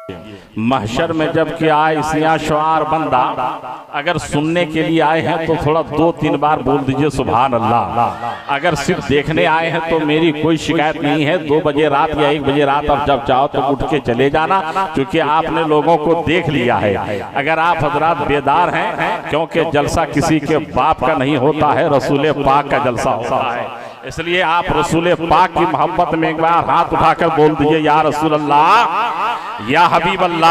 महशर में जब कि आए सिया शुआर बंदा, अगर सुनने के लिए आए हैं तो थोड़ा 2-3 बार बोल दीजिए सुभान अल्लाह। अगर सिर्फ देखने आए हैं तो मेरी कोई शिकायत नहीं है। 2 बजे रात या 1 बजे रात अब जब चाहो तो उठ के चले जाना, क्योंकि आपने लोगों को देख लिया है। अगर आप हजरात बेदार हैं, क्योंकि जलसा किसी के बाप का नहीं होता है, रसूल पाक का जलसा होता है। इसलिए आप रसूल पाक की मोहब्बत में एक बार हाथ उठाकर बोल दीजिए या रसूल अल्लाह, या हबीब अल्लाह।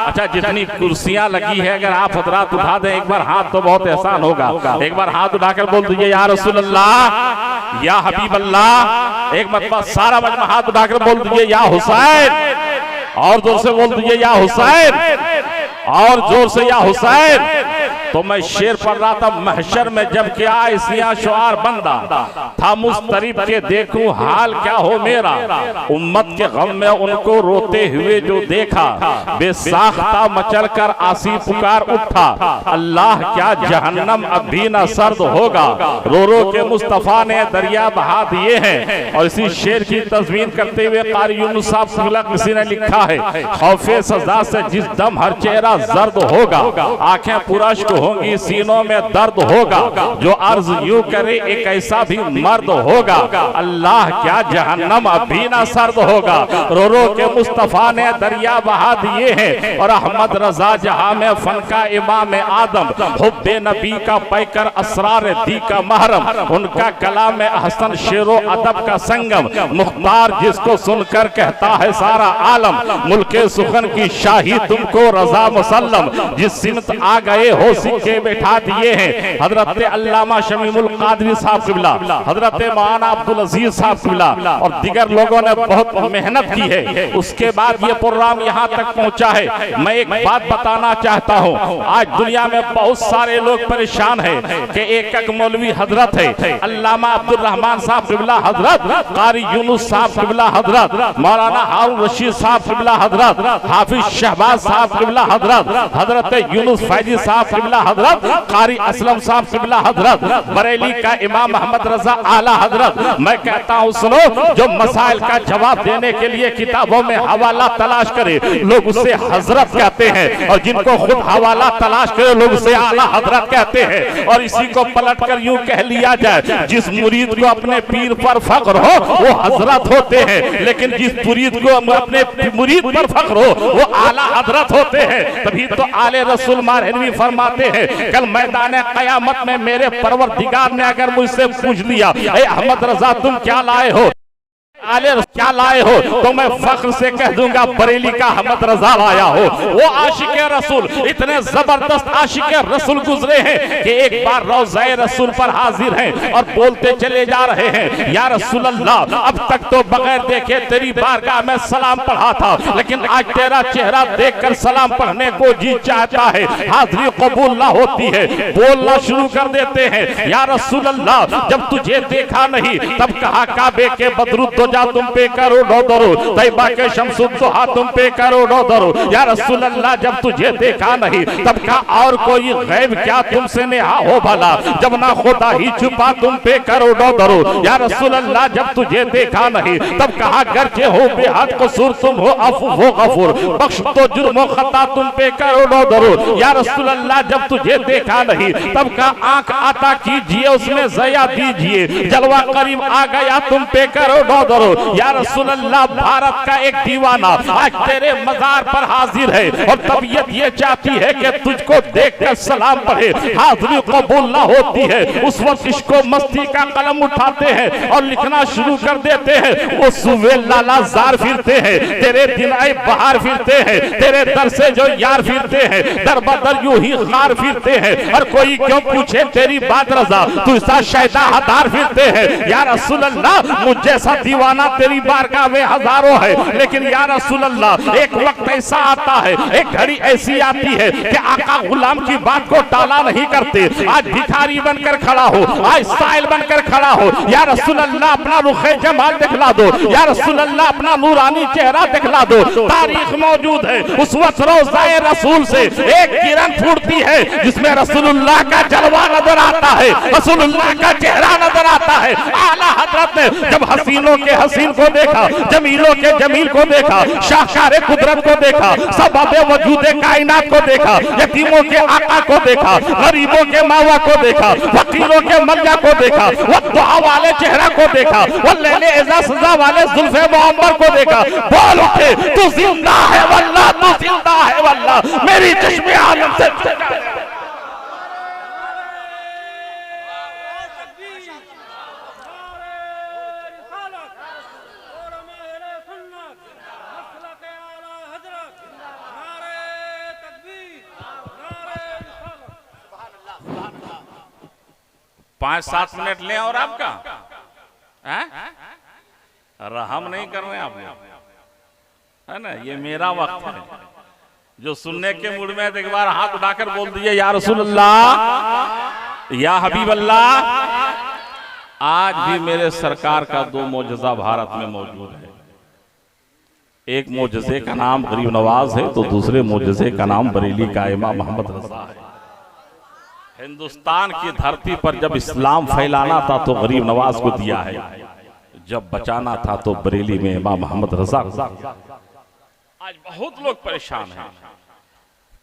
अच्छा, जितनी कुर्सियां लगी है अगर आप हजरात उठा दें एक बार हाथ तो बहुत एहसान होगा। एक बार हाथ उठाकर बोल दीजिए या रसूल अल्लाह, या हबीब अल्लाह। एक मरतबा सारा मजमा हाथ उठाकर बोल दीजिए या हुसैन, और जोर से बोल दीजिए या हुसैन, और जोर से या हुसैन। तो मैं शेर पढ़ रहा था, महशर में जब क्या सिया शुआर बंदा था मुस्तरिब के देखूं हाल क्या हो मेरा, उम्मत के गम में उनको रोते हुए जो देखा, बेसाख्ता मचल कर आसी पुकार उठा, अल्लाह क्या जहन्नम अब भी न सर्द होगा, रो रो के मुस्तफा ने दरिया बहा दिए हैं। और इसी शेर की तस्वीर करते हुए कारी यूनुस साहब किसी ने लिखा है, खौफे सजा से जिस दम हर चेहरा जर्द होगा, आंखें पुरश्क होंगी सीनों में दर्द होगा, जो अर्ज यूं करे एक ऐसा भी मर्द होगा, अल्लाह क्या जहन्नम अब भी ना सर्द होगा, रो रो के मुस्तफा ने दरिया बहा दिए हैं। और अहमद रजा जहां में फन का इमाम आदम, हुब्बे नबी का पैकर असरार दी का महरम, उनका कलाम हसन शेरो अदब का संगम, मुख्तार जिसको सुनकर कहता है सारा आलम, मुल्के सुखन की शाही तुमको रजा मुसल्लम, जिस सिमत आ गए हो सिक्के बैठा दिए हैं। हजरत अल्लामा शमीमुल कादरी साहब किबला, हजरत मौलाना अब्दुल अजीज साहब किबला और दिगर लोगों ने बहुत मेहनत की है। उसके बाद ये प्रोग्राम यहाँ तक पहुँचा है। मैं एक बात बताना चाहता हूँ, आज दुनिया में बहुत सारे लोग परेशान है कि एक एक मौलवी हजरत है, अल्लामा अब्दुल रहमान साहब किबला हजरत, कारी यूनुस साहब किबला हजरत, मौलाना हारून रशीद साहब किबला हजरत, हाफिज शहबाज साहब किबला हजरत, हजरत यूनुस फैजी साहब किबला हजरत, कारी असलम साहब किबला हजरत, बरेली का इमाम मोहम्मद रजा आला हजरत। मैं कहता हूँ सुनो, जो मसाइल का जवाब देने के लिए किताबों में हवाला तलाश करे लोग उसे हजरत कहते हैं, और जिनको खुद हवाला तलाश करे लोग उसे आला हजरत कहते हैं। और इसी को पलट कर यूं कह लिया जाए, जिस मुरीद को अपने पीर पर फख्र हो वो हजरत होते हैं, लेकिन जिस मुरीद को अपने मुरीद पर फख्र हो वो आला हजरत होते हैं। तभी तो आले रसूल मारहनवी फरमाते हैं, कल मैदान कयामत में मेरे परवरदिगार ने अगर मुझसे पूछ लिया, ए अहमद रजा तुम क्या लाए हो, आले क्या लाए हो, तो मैं फख्र से कह दूंगा बरेली का अहमद रजा लाया हो। वो आशिक रसूल, इतने जबरदस्त आशिक रसूल गुजरे हैं कि एक बार रोज़े रसूल पर हाजिर हैं और बोलते चले जा रहे हैं, या रसूल अल्लाह, अब तक तो बगैर देखे तेरी बारगाह में सलाम पढ़ा था, लेकिन आज तेरा चेहरा देखकर सलाम पढ़ने को जी चाहता है, हाजिरी कबूल ना होती है। बोलना शुरू कर देते हैं, या रसूल अल्लाह, जब तुझे देखा नहीं तब कहा काबे के बदरुद जा तुम पे करोड़ों दरूद, तैयबा के शम्सुद्दोहा तुम पे करोड़ों दरूद, या रसूल अल्लाह जब तुझे देखा नहीं तब कहा और कोई गैब क्या तुमसे नेहा हो भला, जब ना खुदा ही छुपा तुम पे करोड़ों दरूद, या रसूल अल्लाह जब तुझे देखा नहीं तब कहा गरचे हो बेहद कसूर तुम हो अफू हो गफूर, बख्श तो जुर्म खता तुम पे करोड़ों दरूद, या रसूल अल्लाह जब तुझे देखा नहीं तब कहा आंख आता कीजिए उसमें जया दीजिए, जलवा करीम आ गया तुम पे करोड़ों दरूद, या रसूल अल्लाह भारत का एक दीवाना आज तेरे मजार पर हाजिर है और तबीयत ये चाहती है कि तुझको देखकर सलाम पढ़े, हाजिरी कबूल ना होती है। उस वक्त इसको मस्ती का कलम उठाते हैं और लिखना शुरू कर देते हैं, वो सुबह लाला जार फिरते हैं, तेरे दिन आए बाहर फिरते हैं, तेरे दर से जो यार फिरते हैं, दर बदर यूं ही खार फिरते हैं, और कोई क्यों पूछे तेरी बात रजा तू ऐसा शैदा हदार फिरते हैं। या रसूल अल्लाह मुझ जैसा दीवाना तेरी बारगाह में हजारों है, लेकिन या रसूल अल्लाह एक वक्त ऐसा आता है, एक घड़ी ऐसी आती है कि आका गुलाम की बात को टाला नहीं करते। आज भिखारी बनकर खड़ा हो, आज साइल बनकर खड़ा हो, या रसूल अल्लाह अपना रुखे जमाल दिखला दो, या रसूल अल्लाह अपना नूरानी चेहरा दिखला दो। तारीख मौजूद है, उस वक्त रोज़ाए रसूल से एक किरण फूटती है जिसमें रसूलुल्लाह का जलवा नजर आता है, रसूलुल्लाह का चेहरा नजर आता है। आला हजरत ने जब हसीनों के हसीन को देखा, जमीलों के जमील को देखा, शाहकार कुदरत को देखा, सबब वजूद कायनात को देखा, यतीमों के आका को देखा, गरीबों के मावा को देखा, फकीरों के मल्ला को देखा, वो दुआ वाले चेहरा को देखा, वो लेले इज़्ज़ा सज़ा वाले जुल्फ़े मुअम्मर को देखा। बोल उठे तू जिंदा है वल्लाह, तू जिंदा है वल्लाह, मेरी चश्मे आलम से पाँच 7 मिनट लें और आपका रहम नहीं कर रहे आप, है ना? ये मेरा वक्त है। जो सुनने के मूड में एक बार हाथ उठाकर बोल दीजिए या रसूल अल्लाह, या हबीब अल्लाह। आज भी मेरे सरकार का 2 मोजज़ा भारत में मौजूद है। एक मोजज़े का नाम गरीब नवाज है, तो दूसरे मोजज़े का नाम बरेली का इमाम मोहम्मद रज़ा है। हिंदुस्तान की धरती पर जब इस्लाम फैलाना था तो गरीब नवाज को दिया है, जब बचाना था तो बरेली में इमाम मोहम्मद रज़ा। आज बहुत लोग परेशान हैं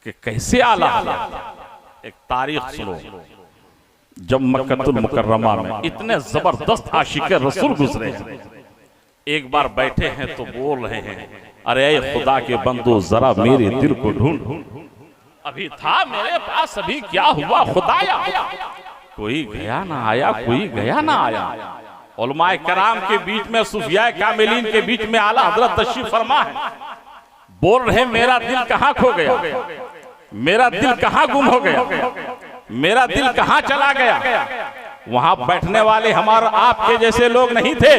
कि कैसे आला। एक तारीख सुनो, जब मक्कतुल मुकर्रमा में इतने जबरदस्त आशिक रसूल गुजरे हैं, एक बार बैठे हैं तो बोल रहे हैं, अरे खुदा के बंदो जरा मेरे दिल को ढूंढ, अभी था मेरे पास, अभी क्या हुआ खुदाया। कोई गया ना आया, कोई गया ना आया। उलमाए कराम के बीच में, सूफियाए कामिलीन के बीच में आला हजरत तशरीफ फरमा है। बोल रहे मेरा दिल कहाँ खो गया, मेरा दिल कहाँ गुम हो गया, मेरा दिल कहाँ चला गया। वहां बैठने वाले हमारे आपके जैसे लोग नहीं थे,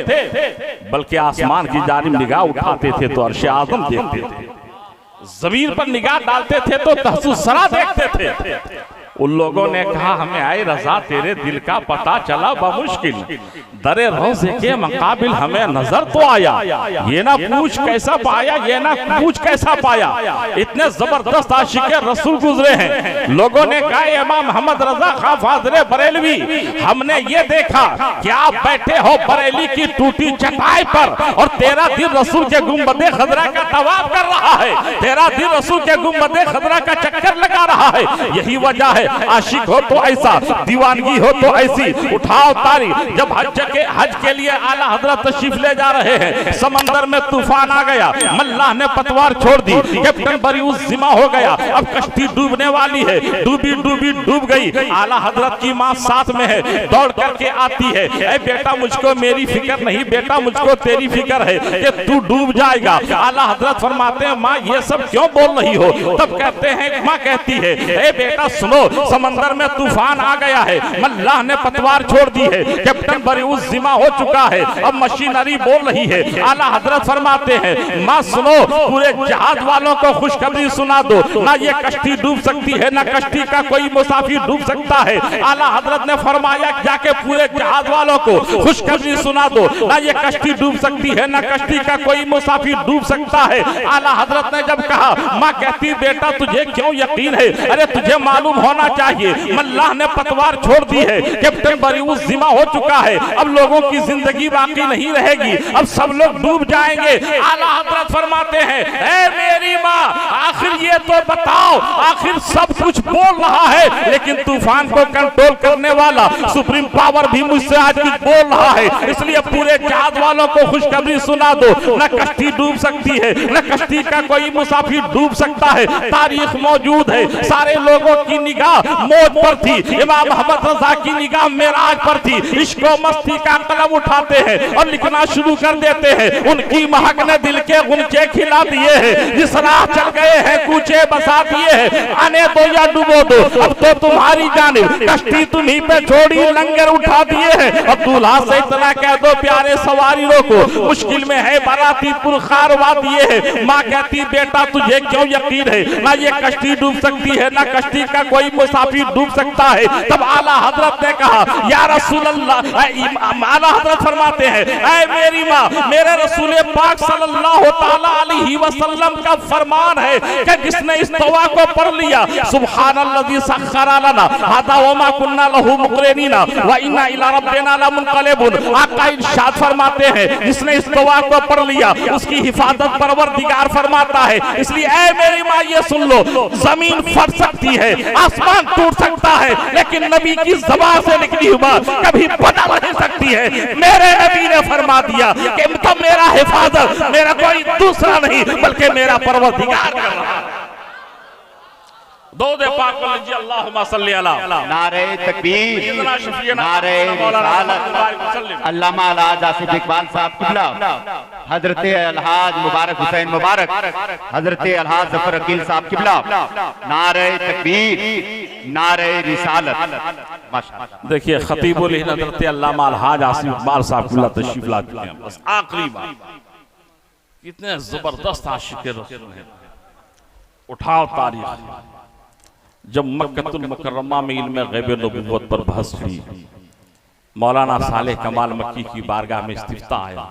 बल्कि आसमान की जानिब निगाह उठाते थे तो अर्श आज़म देखते थे, जमीन पर निगाह डालते थे तो तहस्सुस सरा देखते थे। उन लोगों ने कहा हमें आए रज़ा तेरे दिल का पता चला बमुश्किल, दरे रोज़े के मुकाबिल हमें नजर तो आया, ये ना पूछ कैसा पाया, ये ना पूछ कैसा पाया। इतने जबरदस्त आशिक रसूल गुजरे हैं। लोगों ने कहा इमाम मोहम्मद रज़ा खां फादरे बरेलवी, हमने ये देखा कि आप बैठे हो बरेली की टूटी चटाई पर और तेरा दिल रसूल के गुंबदे खजरा का तवाफ कर रहा है, तेरा दिल रसूल के गुंबदे खजरा का चक्कर लगा रहा है। यही वजह है, आशिक हो तो ऐसा, दीवानगी हो तो ऐसी। उठाओ तारी, जब हज के लिए आला हजरत तशरीफ ले जा रहे हैं, समंदर में तूफान आ गया, मल्लाह ने पतवार छोड़ दी, कैप्टन बरिउस जिमा हो गया, अब कश्ती डूबने वाली है, डूबी डूबी डूब गई। आला हजरत की माँ साथ में है, दौड़ करके आती है, ए बेटा मुझको मेरी फिक्र नहीं, बेटा मुझको तेरी फिक्र है कि तू डूब जाएगा। आला हजरत फरमाते हैं माँ ये सब क्यों बोल रही हो। तब कहते हैं, माँ कहती है ए बेटा सुनो, समंदर में तूफान आ गया है, मल्लाह ने पतवार छोड़ दी है, कैप्टन बरिउस जिमा हो चुका है, अब मशीनरी बोल रही है। आला हजरत फरमाते हैं माँ सुनो, पूरे जहाज वालों को खुशखबरी सुना दो, ना ये कश्ती डूब सकती है, ना कश्ती का कोई मुसाफिर डूब सकता है। आला हजरत ने फरमाया जाके पूरे जहाज वालों को खुशखबरी सुना दो, ना ये कश्ती डूब सकती है, ना कश्ती का कोई मुसाफिर डूब सकता है। आला हजरत ने जब कहा, माँ कहती बेटा तुझे क्यों यकीन है, अरे तुझे मालूम होना चाहिए, मल्लाह ने पतवार छोड़ दी है, कैप्टन बरिउस जिमा हो चुका है, अब लोगों की जिंदगी बाकी नहीं रहेगी, अब सब लोग डूब जाएंगे। आला हजरत फरमाते हैं ऐ मेरी माँ, आखिर ये तो बताओ, आखिर सब कुछ बोल रहा है लेकिन तूफान को कंट्रोल करने वाला सुप्रीम पावर भी मुझसे आज कुछ बोल रहा है, इसलिए पूरे जहाज वालों को खुशखबरी सुना दो, न कश्ती डूब सकती है, न कश्ती का कोई मुसाफिर डूब सकता है। तारीख मौजूद है, सारे लोगों की निगाह मौत पर थी, इमाम मोहम्मद रज़ा की निगाह मेराज पर थी। इश्क और मस्ती का कलम उठाते हैं और लिखना शुरू कर देते हैं, उनकी महक ने दिल के गुंचे खिला दिए हैं, जिस राह चल गए हैं कूचे बसा दिए हैं, आने दो या डुबो दो, अब तो तुम्हारी जानिब कश्ती तुम्ही पे छोड़ी लंगर उठा दिए हैं। अब दूल्हा से इतना कह दो प्यारे सवारी रोको, मुश्किल में है बाराती पुरखार दिए है। माँ कहती बेटा तुझे क्यों यकीन है, ना ये कश्ती डूब सकती है, ना कश्ती का कोई मुसाफिर डूब सकता है। तब आला हजरत ने कहा या रसूल अल्लाह, आला हजरत फरमाते हैं ऐ मेरी माँ, मेरे रसूल पाक सल्लल्लाहु ताला अलैहि वसल्लम का फरमान है कि जिसने इस तवा को पढ़ लिया, सुब्हानल्लज़ी सख्खरा लना हादा व मा कुन्ना लहू मुक़रिनीना व इन्ना इला रब्बिना लमुनक़लिबून। आका इरशाद फरमाते हैं जिसने इस दुआ को पढ़ लिया उसकी हिफाजत परवरदिगार फरमाता है। इसलिए ऐ मेरी माँ ये सुन लो, जमीन फट सकती है, आसमान टूट सकता है, लेकिन नबी की ज़बान से निकली हुई बात कभी बदल नहीं सकती है। मेरे नबी ने फरमा दिया कि तो मेरा हिफाजत मेरा कोई दूसरा नहीं बल्कि मेरा परवरदिगार कर रहा है। दो पाक बोलिए अल्लाहुम्मा सल्ली अला। नारे तकबीर, नारे रिसालत। अल्लामा अलहाज आसिफ इकबाल साहब किबला, हजरत अलहाज मुबारक हुसैन मुबारक, हजरत अलहाज जफर अकील साहब किबला, नारे तकबीर, नारे रिसालत। माशाअल्लाह। देखिए खतीबुल हिंद हजरत अल्लामा अलहाज आसिफ इकबाल साहब किबला तशरीफ ला चुके हैं। बस आखिरी बात, कितने जबरदस्त आशिक रसूल हैं। उठाओ तारीख, जब मक्कतुल मुकर्रमा में इल्म गैब नबुव्वत पर बहस हुई, मौलाना सालेह कमाल मक्की की बारगाह में इस्तिफ्ता आया।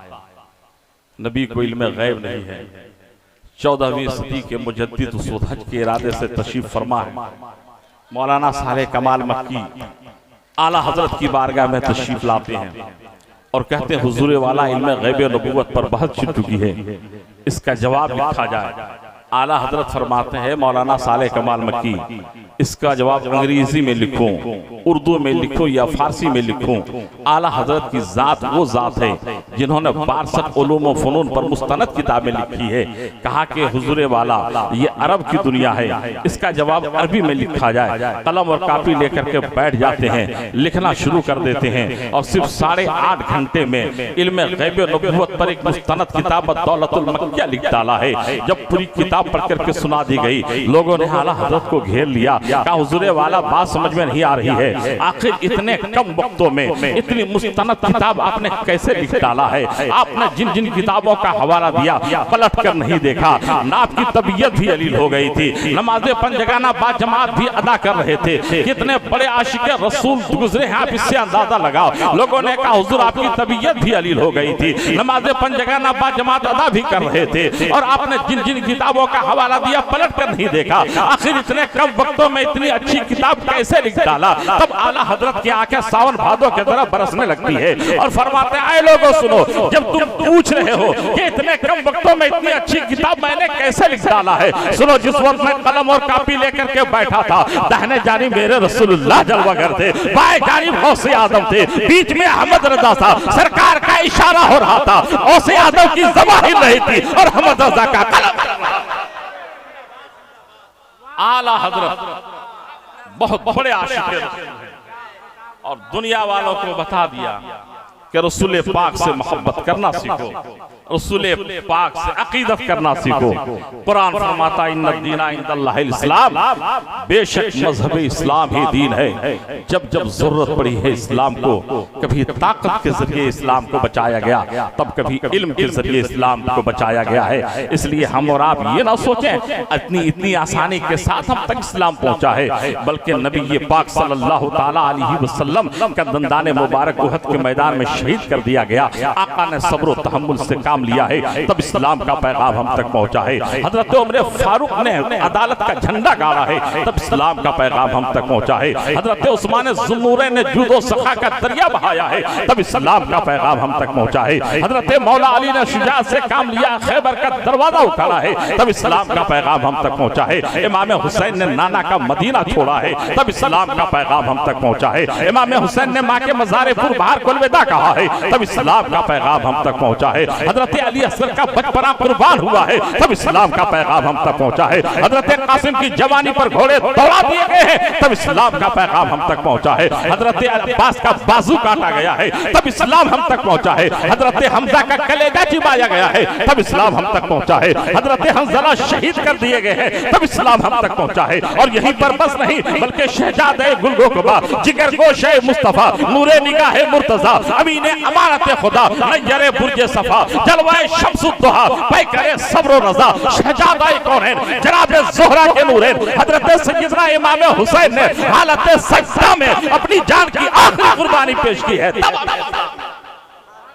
नबी को इल्म गैब नहीं है। 14वीं सदी के मुजद्दिद उस हज के इरादे से तशरीफ फरमा है। मौलाना सालेह कमाल मक्की आला हजरत की बारगाह में तशरीफ लाते हैं और कहते हैं हुजूर वाला इल्म गैब नबुव्वत पर बहस छिड़ चुकी है, इसका जवाब लिखा जाए। आला हजरत फरमाते हैं मौलाना सालेह कमाल मक्की, इसका जवाब अंग्रेजी में लिखो, उर्दू में लिखो या फारसी में लिखो। आला हजरत की जात वो जात है जिन्होंने 62 उलूम व फनून पर मुस्तनद किताबें लिखी है। कहा कि हुजूर वाला ये अरब की दुनिया है, इसका जवाब अरबी में लिखा जाए। कलम और कापी लेकर के बैठ जाते हैं, लिखना शुरू कर देते हैं और सिर्फ 8.5 घंटे में इल्म गैब नबुव्वत पर एक मुस्तनद किताब दौलतुल मक्किया लिख डाला है। जब पूरी किताब पढ़ करके सुना दी गई, लोगों ने आला हजरत को घेर लिया। कहा हुजूर वाला बात समझ में नहीं आ रही है, आखिर इतने कम वक्तों में इतनी मुस्तनद किताब आपने कैसे लिख डाला है? आपने जिन जिन किताबों का हवाला दिया पलट कर नहीं देखा। ना आपकी तबीयत भी अलील हो गई थी, नमाज़े पंजगाना बा जमात भी अदा कर रहे थे। कितने बड़े आशिक रसूल गुजरे हैं, आप इससे अंदाजा लगाओ। लोगों ने कहा हुजूर आपकी तबीयत भी अलील हो गई थी, नमाज़े पंजगाना बा जमात अदा भी कर रहे थे और आपने जिन जिन किताबों का हवाला दिया पलट कर नहीं देखा। आखिर इतने कम वक्तों में इतनी अच्छी किताब कैसे लिख डाला? तब आला हजरत की आंखें सावन भादों की तरह बरसने लगती है और फरमाते हैं आए लोगों सुनो, जब तुम पूछ रहे हो कि इतने कम वक्तों में इतनी अच्छी किताब मैंने कैसे लिख डाला है, सुनो जिस वक्त मैं कलम और कापी लेकर के बैठा था, दाहिने जानिब मेरे रसूलुल्लाह जलवागर थे, बाएं जानिब गौसे आदम थे, बीच में अहमद रजा था। सरकार का इशारा हो रहा था, गौसे आदम की ज़बान हिल रही थी और अहमद रजा का कलम। आला हजरत बहुत बड़े आशिक हैं और दुनिया वालों को बता दिया कि रसूल पाक से मोहब्बत करना सीखो, रसूल पाक से अकीदत करना सीखो। कुरान फरमाता इन्ना दीना इंदल्लाहिल इस्लाम, बेशक मजहब इस्लाम ही दीन है। जब जब जरूरत पड़ी है इस्लाम को, कभी ताकत के जरिए इस्लाम को बचाया गया, तब कभी इल्म के जरिए इस्लाम को बचाया गया है। इसलिए हम और आप ये ना सोचें इतनी आसानी के साथ हम तक इस्लाम पहुंचा है, बल्कि नबी पाक सल्लल्लाहु ताला अलैहि वसल्लम का दंदाने मुबारक उहद के मैदान में शहीद कर दिया गया। आका ने सब्र और तहम्मुल से काम लिया है, तब इस्लाम का पैगाम हम तक पहुंचा है। हजरत उमर फारूक ने अदालत का झंडा गाड़ा है, तब इस्लाम का पैगाम हम तक पहुंचा है। हजरत उस्मान ज़ुन्नूरैन ने जूदो सखा का दरिया बहाया है, तब इस्लाम का पैगाम हम तक पहुंचा है। हजरत मौला अली ने शुजाअत से काम लिया, खैबर का दरवाजा उठाड़ा है, तब इस्लाम का पैगाम हम तक पहुंचा है। इमाम हुसैन ने नाना का मदीना छोड़ा है, तब इस्लाम का पैगाम हम तक पहुंचा है। इमाम हुसैन ने माँ के मज़ार-ए-पुर बाहर को अलविदा कहा है, तब इस्लाम का पैगाम हम तक पहुंचा है। हजरत अली असगर का बचपना कुर्बान हुआ है, तब इस्लाम का पैगाम हम तक पहुंचा है। हजरत कासिम की जवानी पर घोड़े दौड़ा दिए गए हैं, तब इस्लाम का पैगाम हम तक पहुंचा है। हजरत अब्बास का बाजू काटा गया है, तब इस्लाम हम तक पहुंचा है। हजरत हमजा का कलेजा चिबाया गया है, तब इस्लाम हम तक पहुंचा है। हजरत हंज़ला शहीद कर दिए गए हैं, तब इस्लाम हम तक पहुंचा है। और यहीं पर बस नहीं, बल्कि शहजादे गुलगोशा, जिगर गोशे मुस्तफा, नूरे निगाहे मुर्तजा, अमीने अमानत खुदा, नय्यरे बुर्जे सफा, जलवाए शम्सुद्दोहा पैकरे सब्र रजा शहजादा कौनैन जनाब ज़ोहरा के नूरैन हजरत सैयदना इमाम हुसैन ने हालत सजदा में अपनी जान की आखिरी कुर्बानी पेश की है।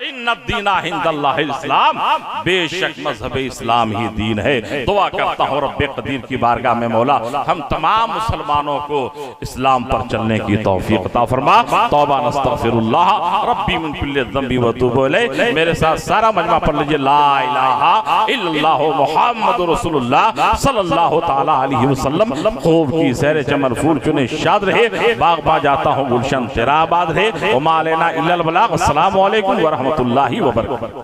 इन्नद्दीना हिंदल्लाहिल इस्लाम, बेशक मजहब इस्लाम ही दीन है। दुआ करता हूँ रब्बे कदीर की बारगाह में मौला हम तमाम मुसलमानों को इस्लाम पर चलने की तौफीक अता फरमा। तौबा नस्तगफिरुल्लाह रब्बी मिन कुल्लि ज़ंबि व तूबु इलैह। मेरे साथ सारा मजमा पढ़ लीजिए, ला इलाहा इल्लल्लाह मुहम्मदुर रसूलुल्लाह सल्लल्लाहु तआला अलैहि वसल्लम। खूब की सैर चमन फूल चुने शाद रहे, बाग बा जाता हूँ गुलशन तेरा आबाद रहे। वमा अलैना इल्लल बलाग। अस्सलामु अलैकुम व रहमतुल्लाहि व बरकातुहू।